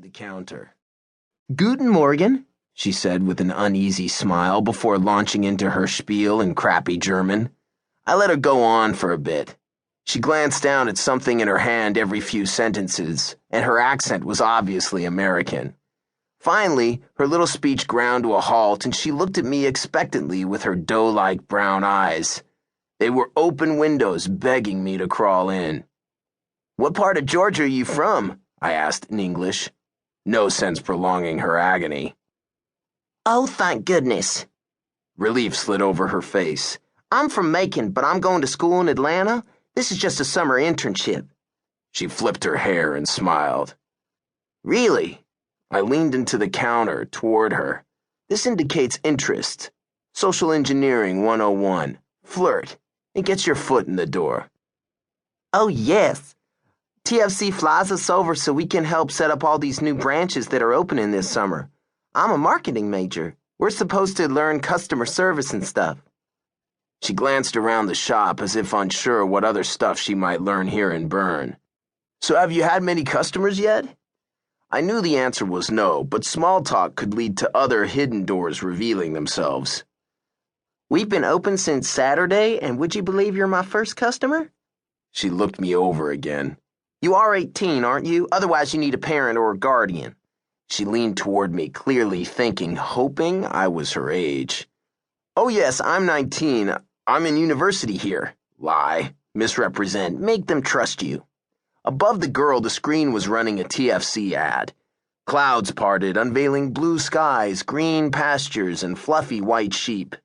behind the counter. "Guten Morgen," she said with an uneasy smile before launching into her spiel in crappy German. I let her go on for a bit. She glanced down at something in her hand every few sentences, and her accent was obviously American. Finally, her little speech ground to a halt, and she looked at me expectantly with her doe-like brown eyes. They were open windows begging me to crawl in. "What part of Georgia are you from?" I asked in English. No sense prolonging her agony. "Oh, thank goodness." Relief slid over her face. "I'm from Macon, but I'm going to school in Atlanta. This is just a summer internship." She flipped her hair and smiled. "Really?" I leaned into the counter toward her. "This indicates interest. Social Engineering 101. Flirt. It gets your foot in the door." "Oh, yes. TFC flies us over so we can help set up all these new branches that are opening this summer. I'm a marketing major. We're supposed to learn customer service and stuff." She glanced around the shop as if unsure what other stuff she might learn here in Bern. "So have you had many customers yet?" I knew the answer was no, but small talk could lead to other hidden doors revealing themselves. "We've been open since Saturday, and would you believe you're my first customer?" She looked me over again. "You are 18, aren't you? Otherwise you need a parent or a guardian." She leaned toward me, clearly thinking, hoping I was her age. "Oh yes, I'm 19. I'm in university here." Lie. Misrepresent. Make them trust you. Above the girl, the screen was running a TFC ad. Clouds parted, unveiling blue skies, green pastures, and fluffy white sheep.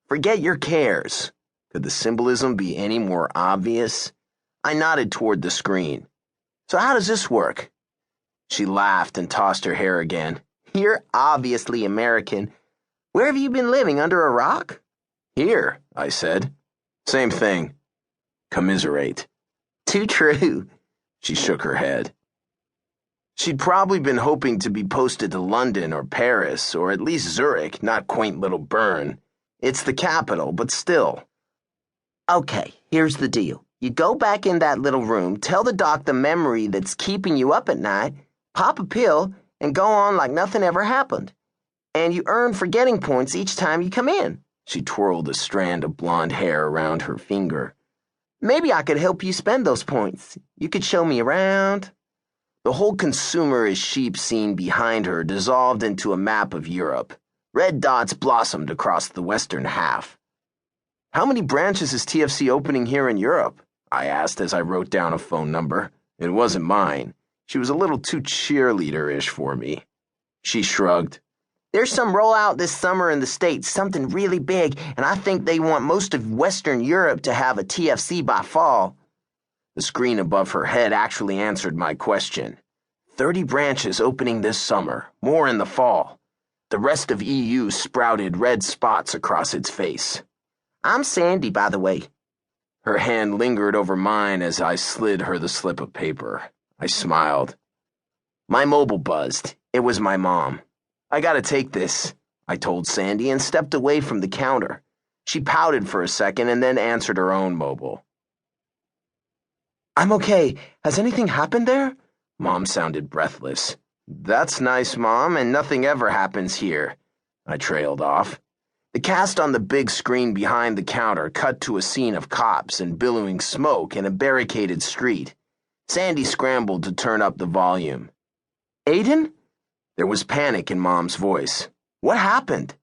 Forget your cares. Could the symbolism be any more obvious? I nodded toward the screen. "So how does this work?" She laughed and tossed her hair again. "You're obviously American. Where have you been living, under a rock?" "Here," I said. "Same thing. Commiserate." "Too true." She shook her head. She'd probably been hoping to be posted to London or Paris, or at least Zurich, not quaint little Bern. It's the capital, but still. "Okay, here's the deal. You go back in that little room, tell the doc the memory that's keeping you up at night, pop a pill, and go on like nothing ever happened. And you earn forgetting points each time you come in." She twirled a strand of blonde hair around her finger. "Maybe I could help you spend those points. You could show me around." The whole consumerist sheep scene behind her dissolved into a map of Europe. Red dots blossomed across the western half. "How many branches is TFC opening here in Europe?" I asked as I wrote down a phone number. It wasn't mine. She was a little too cheerleader-ish for me. She shrugged. "There's some rollout this summer in the States, something really big, and I think they want most of Western Europe to have a TFC by fall." The screen above her head actually answered my question. 30 branches opening this summer, more in the fall. The rest of EU sprouted red spots across its face. "I'm Sandy, by the way." Her hand lingered over mine as I slid her the slip of paper. I smiled. My mobile buzzed. It was my mom. "I gotta take this," I told Sandy and stepped away from the counter. She pouted for a second and then answered her own mobile. "I'm okay. Has anything happened there?" Mom sounded breathless. "That's nice, Mom, and nothing ever happens here." I trailed off. The cast on the big screen behind the counter cut to a scene of cops and billowing smoke in a barricaded street. Sandy scrambled to turn up the volume. "Aiden?" There was panic in Mom's voice. "What happened?"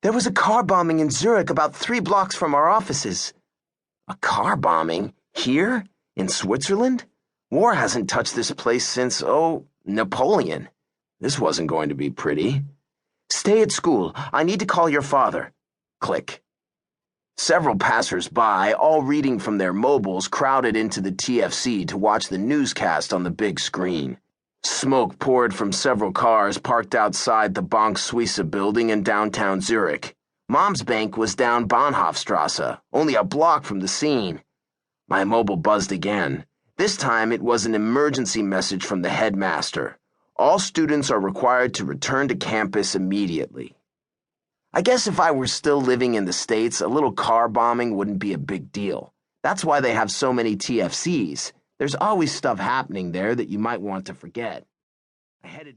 "There was a car bombing in Zurich about 3 blocks from our offices." "A car bombing? Here? In Switzerland? War hasn't touched this place since, Napoleon. This wasn't going to be pretty." "Stay at school. I need to call your father." Click. Several passers-by, all reading from their mobiles, crowded into the TFC to watch the newscast on the big screen. Smoke poured from several cars parked outside the Bank Suisse building in downtown Zurich. Mom's bank was down Bahnhofstrasse, only a block from the scene. My mobile buzzed again. This time it was an emergency message from the headmaster. All students are required to return to campus immediately. I guess if I were still living in the States, a little car bombing wouldn't be a big deal. That's why they have so many TFCs. There's always stuff happening there that you might want to forget. I headed